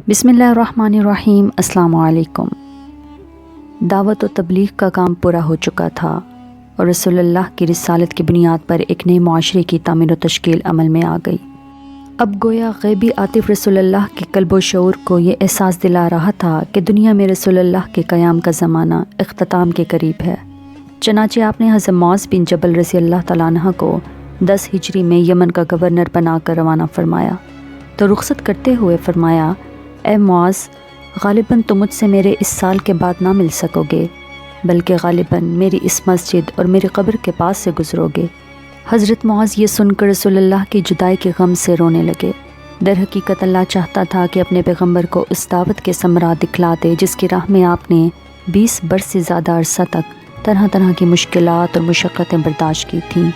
बिस्मिल्लाहिर्रहमानिर्रहीम। अस्सलाम वालेकुम। दावत और तबलीग का काम पूरा हो चुका था और रसूलुल्लाह की रिसालत की बुनियाद पर एक नए मुआशरे की तामीर और तश्कील अमल में आ गई। अब गोया ग़ैबी आतिफ़ रसूलुल्लाह के क़ल्ब व शऊर को ये एहसास दिला रहा था कि दुनिया में रसूलुल्लाह के क़याम का ज़माना इख्तिताम के करीब है। चनाचे आपने हज़रत मुआज़ बिन जबल रज़ी अल्लाह तआला अन्हु को 10 हिजरी में यमन का गवर्नर बनाकर रवाना फरमाया तो रुख़सत करते हुए फरमाया, ए मुआज़, ग़ालिबन तुम मुझसे मेरे इस साल के बाद ना मिल सकोगे, बल्कि ग़ालिबन मेरी इस मस्जिद और मेरी कब्र के पास से गुज़रोगे। हज़रत मुआज़ ये सुनकर रसूलुल्लाह की जुदाई के गम से रोने लगे। दर हकीकत अल्लाह चाहता था कि अपने पैगम्बर को उस दावत के समरा दिखला दे जिसकी राह में आपने 20 बरस से ज़्यादा अरसा तक तरह तरह की मुश्किलात और मुशक्क़तें बर्दाश्त की थीं।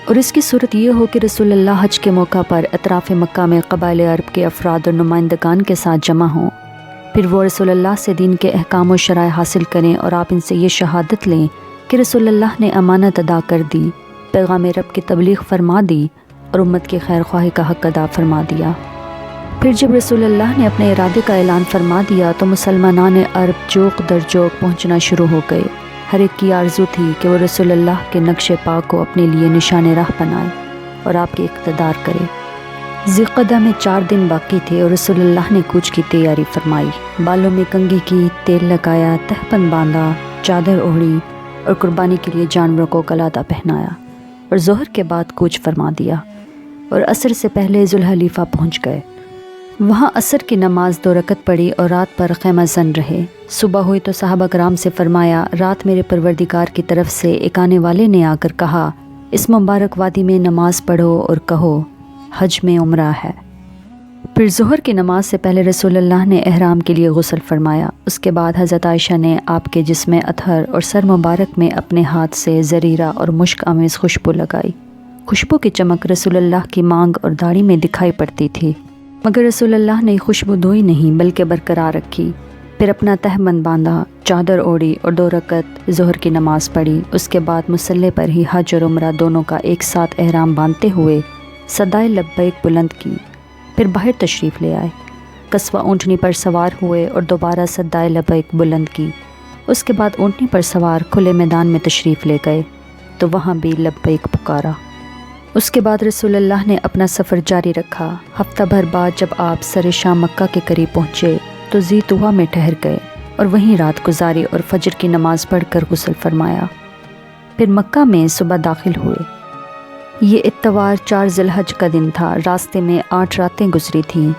और इसकी सूरत ये हो कि रसूलुल्लाह हज के मौका पर अतराफ़ मक्का में क़बाइल अरब के अफराद और नुमाइंदगान के साथ जमा हों, फिर वो रसूलुल्लाह से दीन के अहकाम व शराय हासिल करें और आप इनसे ये शहादत लें कि रसूलुल्लाह ने अमानत अदा कर दी, पैगाम रब की तबलीग फरमा दी और उम्मत की खैर ख्वाही का हक़ अदा फरमा दिया। फिर जब रसूलुल्लाह ने अपने इरादे का ऐलान फरमा दिया तो मुसलमानान अरब जोक दर जोक पहुँचना शुरू हो गए। हर एक की आरज़ू थी कि वो रसूलुल्लाह के नक्शे पाक को अपने लिए निशान राह बनाए और आपके इक़्तिदार करे। ज़िक़दा में 4 दिन बाकी थे और रसूलुल्लाह ने कूच की तैयारी फरमाई। बालों में कंघी की, तेल लगाया, तहपन बांधा, चादर ओढ़ी और कुर्बानी के लिए जानवरों को कलादा पहनाया और ज़ोहर के बाद कूच फरमा दिया और असर से पहले ज़ुल्हलीफ़ा पहुँच गए। वहाँ असर की नमाज 2 रकत पढ़ी और रात पर ख़ैमा ज़न रहे। सुबह हुई तो सहाबा कराम से फरमाया, रात मेरे परवरदिगार की तरफ से एक आने वाले ने आकर कहा, इस मुबारक वादी में नमाज पढ़ो और कहो हज में उम्रा है। फिर ज़ोहर की नमाज से पहले रसूलुल्लाह ने एहराम के लिए गुस्ल फरमाया। उसके बाद हज़रत आयशा ने आपके जिस्म अतहर और सर मुबारक में अपने हाथ से ज़रीरा और मुश्क आमेज़ खुशबू लगाई। खुशबू की चमक रसूलुल्लाह की मांग और दाढ़ी में दिखाई पड़ती थी, मगर रसूलुल्लाह ने खुशबू धोई नहीं बल्कि बरकरार रखी। फिर अपना तहबंद बांधा, चादर ओढ़ी और 2 रकत ज़ोहर की नमाज़ पढ़ी। उसके बाद मुसल्ले पर ही हज और उम्रा दोनों का एक साथ एहराम बांधते हुए सदाए लब्बैक बुलंद की। फिर बाहर तशरीफ़ ले आए, कस्वा ऊँटनी पर सवार हुए और दोबारा सदाए लब्बैक बुलंद की। उसके बाद ऊँटनी पर सवार खुले मैदान में तशरीफ़ ले गए तो वहाँ भी लब्बैक पुकारा। उसके बाद रसूलुल्लाह ने अपना सफ़र जारी रखा। हफ्ता भर बाद जब आप सर शाम मक्का के करीब पहुँचे तो ज़ीतुवा में ठहर गए और वहीं रात गुजारी और फजर की नमाज़ पढ़कर गुस्ल फरमाया। फिर मक्का में सुबह दाखिल हुए। ये इत्तवार 4 ज़िलहज का दिन था। रास्ते में 8 रातें गुजरी थीं।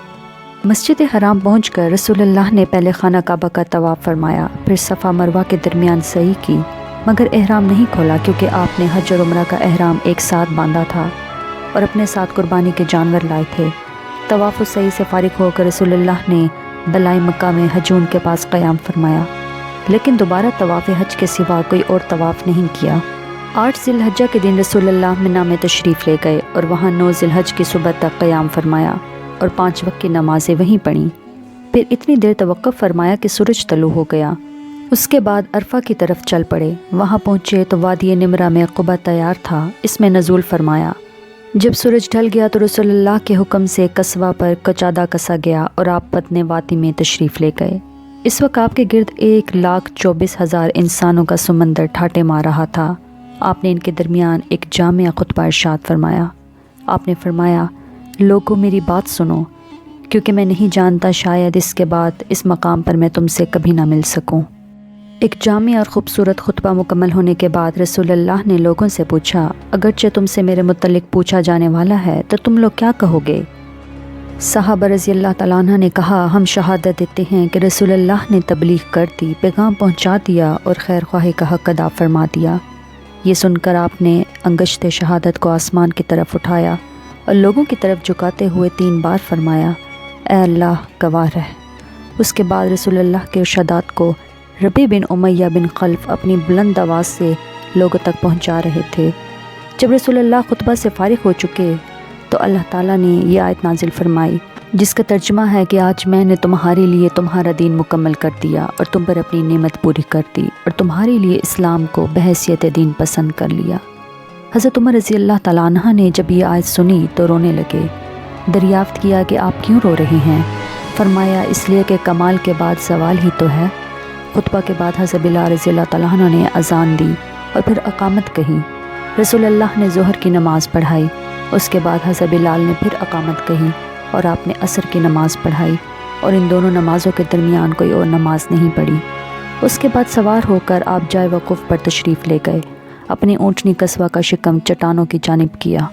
मस्जिद हराम पहुँचकर रसूलुल्लाह ने पहले खाना काबा का तवाफ़ फरमाया, फिर सफ़ा मरवा के दरमियान सही की, मगर एहराम नहीं खोला क्योंकि आपने हज और उम्रा का एहराम एक साथ बांधा था और अपने साथ कुर्बानी के जानवर लाए थे। तवाफ़ सही से फारिग होकर रसूलुल्लाह ने बलाई मक्का में हजून के पास क़याम फरमाया, लेकिन दोबारा तवाफ़ हज के सिवा कोई और तवाफ़ नहीं किया। 8 ज़िलहज्जा के दिन रसूलुल्लाह मिना में तशरीफ़ ले गए और वहाँ 9 ज़िलहज की सुबह तक क़याम फरमाया और 5 वक्त की नमाज़ें वहीं पढ़ीं। फिर इतनी देर तवक्कुफ़ फरमाया कि सूरज तलू हो गया। उसके बाद अरफा की तरफ चल पड़े। वहाँ पहुँचे तो वादी निमरा में क़ुबा तैयार था, इसमें नज़ूल फरमाया। जब सूरज ढल गया तो रसूलुल्लाह के हुक्म से कस्बा पर कचादा कसा गया और आप पतने वादी में तशरीफ़ ले गए। इस वक्त आपके गिर्द 1,24,000 इंसानों का समंदर ठाटे मार रहा था। आपने इनके दरमियान एक जामिया खुतबा इरशाद फरमाया। आपने फरमाया, लोगों मेरी बात सुनो, क्योंकि मैं नहीं जानता शायद इसके बाद इस मकाम पर मैं तुमसे कभी ना मिल सकूं। एक जामी और ख़ूबसूरत खुतबा मुकम्मल होने के बाद रसूलुल्लाह ने लोगों से पूछा, अगरचे तुमसे मेरे मुतल्लिक़ पूछा जाने वाला है तो तुम लोग क्या कहोगे? सहाबा रज़ी अल्लाह तआला अन्हा ने कहा, हम शहादत देते हैं कि रसूलुल्लाह ने तबलीग कर दी, पैगाम पहुँचा दिया और खैर ख्वाही का हक़ अदा फरमा दिया। ये सुनकर आपने अंगश्त शहादत को आसमान की तरफ उठाया और लोगों की तरफ झुकाते हुए 3 बार फरमाया, ए अल्लाह गवाह रह। उसके बाद रसूलुल्लाह के इरशादात को रबी बिन उमैया बिन खल्फ अपनी बुलंद आवाज़ से लोगों तक पहुंचा रहे थे। जब रसूलुल्लाह खुतबा से फारिग हो चुके तो अल्लाह ताला ने ये आयत नाजिल फरमाई, जिसका तर्जुमा है कि आज मैंने तुम्हारे लिए तुम्हारा दीन मुकम्मल कर दिया और तुम पर अपनी नेमत पूरी कर दी और तुम्हारे लिए इस्लाम को बहैसियत दीन पसंद कर लिया। हज़रत उमर रज़ी अल्लाह तआला अन्हा ने जब ये आयत सुनी तो रोने लगे। दरियाफ़्त किया कि आप क्यों रो रहे हैं? فرمایا اس لیے کہ کمال کے بعد زوال ہی تو ہے۔ خطبہ کے بعد حضرت بلال رضی اللہ تعالیٰ عنہ نے اذان دی اور پھر اقامت کہی۔ رسول اللہ نے ظہر کی نماز پڑھائی، اس کے بعد حضرت بلال نے پھر اقامت کہی اور آپ نے عصر کی نماز پڑھائی، اور ان دونوں نمازوں کے درمیان کوئی اور نماز نہیں پڑھی۔ اس کے بعد سوار ہو کر آپ جائے وقوف پر تشریف لے گئے، اپنی اونٹنی قصوہ کا شکم چٹانوں کی جانب کیا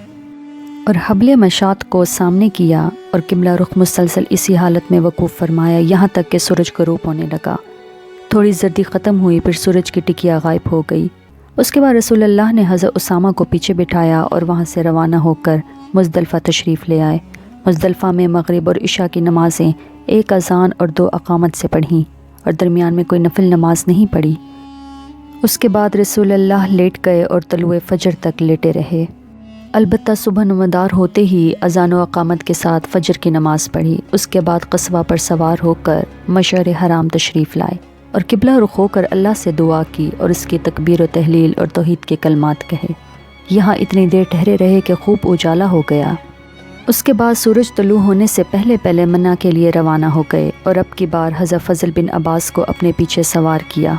اور حبل مشاط کو سامنے کیا اور قبلہ رخ مسلسل اسی حالت میں وقوف فرمایا یہاں تک کہ سورج غروب ہونے لگا۔ تھوڑی زردی ختم ہوئی، پھر سورج کی ٹکیا غائب ہو گئی۔ اس کے بعد رسول اللہ نے حضرت اسامہ کو پیچھے بٹھایا اور وہاں سے روانہ ہو کر مزدلفہ تشریف لے آئے۔ مزدلفہ میں مغرب اور عشاء کی نمازیں 1 اذان اور 2 اقامت سے پڑھیں اور درمیان میں کوئی نفل نماز نہیں پڑھی۔ اس کے بعد رسول اللہ لیٹ گئے اور طلوع فجر تک لیٹے رہے۔ البتہ صبح نمودار ہوتے ہی اذان و اقامت کے ساتھ فجر کی نماز پڑھی۔ اس کے بعد قصوہ پر سوار ہو کر مشعر حرام تشریف لائے اور قبلہ رخ ہو کر اللہ سے دعا کی اور اس کی تکبیر و تحلیل اور توحید کے کلمات کہے۔ یہاں اتنی دیر ٹھہرے رہے کہ خوب اجالا ہو گیا۔ اس کے بعد سورج طلوع ہونے سے پہلے منی کے لیے روانہ ہو گئے اور اب کی بار حضرت فضل بن عباس کو اپنے پیچھے سوار کیا۔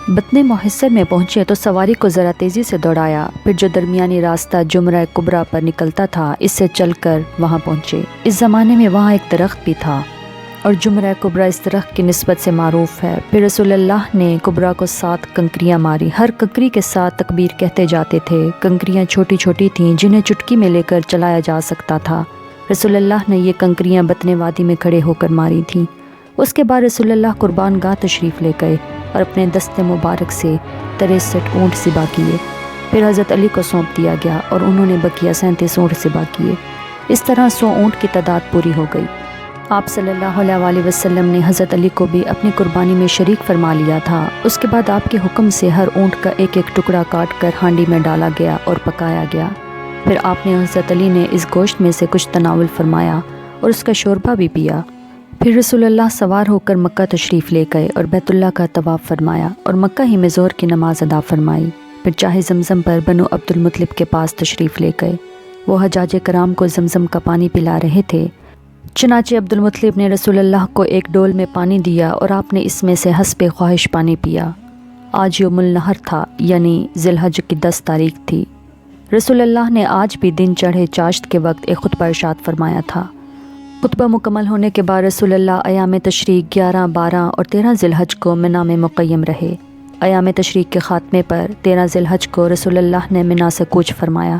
بطن محصر میں پہنچے تو سواری کو ذرا تیزی سے دوڑایا، پھر جو درمیانی راستہ جمرہ کبریٰ پر نکلتا تھا اس سے چل کر وہاں پہنچے۔ اس زمانے میں وہاں ایک درخت بھی تھا اور جمرہ کبریٰ اس درخت کی نسبت سے معروف ہے۔ پھر رسول اللہ نے کبریٰ کو 7 کنکریاں ماری، ہر کنکری کے ساتھ تکبیر کہتے جاتے تھے۔ کنکریاں چھوٹی چھوٹی تھیں جنہیں چٹکی میں لے کر چلایا جا سکتا تھا۔ رسول اللہ نے یہ کنکریاں بطن وادی میں کھڑے ہو کر ماری تھیں۔ اس کے بعد رسول اللہ قربان گاہ تشریف لے گئے اور اپنے دست مبارک سے 63 اونٹ ذبح کیے۔ پھر حضرت علی کو سونپ دیا گیا اور انہوں نے بقیہ 37 اونٹ ذبح کیے۔ اس طرح 100 اونٹ کی تعداد پوری ہو گئی۔ آپ صلی اللہ علیہ وآلہ وسلم نے حضرت علی کو بھی اپنی قربانی میں شریک فرما لیا تھا۔ اس کے بعد آپ کے حکم سے ہر اونٹ کا ایک ایک ٹکڑا کاٹ کر ہانڈی میں ڈالا گیا اور پکایا گیا۔ پھر آپ نے حضرت علی نے اس گوشت میں سے کچھ تناول فرمایا اور اس کا شوربہ بھی پیا۔ پھر رسول اللہ سوار ہو کر مکہ تشریف لے گئے اور بیت اللہ کا طواف فرمایا اور مکہ ہی میں ظہر کی نماز ادا فرمائی۔ پھر چاہے زمزم پر بنو عبد المطلب کے پاس تشریف لے گئے۔ وہ حجاج کرام کو زمزم کا پانی پلا رہے تھے، چنانچہ عبد المطلب نے رسول اللہ کو ایک ڈول میں پانی دیا اور آپ نے اس میں سے حسب خواہش پانی پیا۔ آج یوم النحر تھا، یعنی ذی الحج کی 10 تاریخ تھی۔ رسول اللہ نے آج بھی دن چڑھے چاشت کے وقت ایک خطبہ ارشاد فرمایا تھا۔ خطبہ مکمل ہونے کے بعد رسول اللہ ایام تشریق 11، 12 اور 13 ذی الحج کو منی میں مقیم رہے۔ ایام تشریق کے خاتمے پر 13 ذی الحج کو رسول اللہ نے منی سے کوچ فرمایا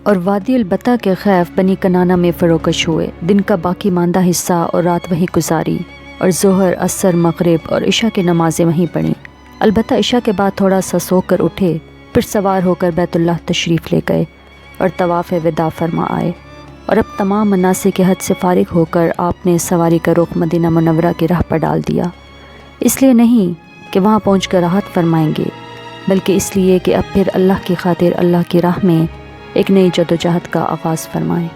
اور وادی البتہ کے خیف بنی کنانہ میں فروکش ہوئے۔ دن کا باقی ماندہ حصہ اور رات وہیں گزاری اور ظہر، عصر، مغرب اور عشاء کی نمازیں وہیں پڑھیں۔ البتہ عشاء کے بعد تھوڑا سا سو کر اٹھے، پھر سوار ہو کر بیت اللہ تشریف لے گئے اور طواف وداع فرما آئے۔ اور اب تمام مناسک کے حج سے فارغ ہو کر آپ نے سواری کا رخ مدینہ منورہ کی راہ پر ڈال دیا، اس لیے نہیں کہ وہاں پہنچ کر راحت فرمائیں گے، بلکہ اس لیے کہ اب پھر اللہ کی خاطر اللہ کی راہ میں ایک نئی جدوجہد کا آغاز فرمائیں۔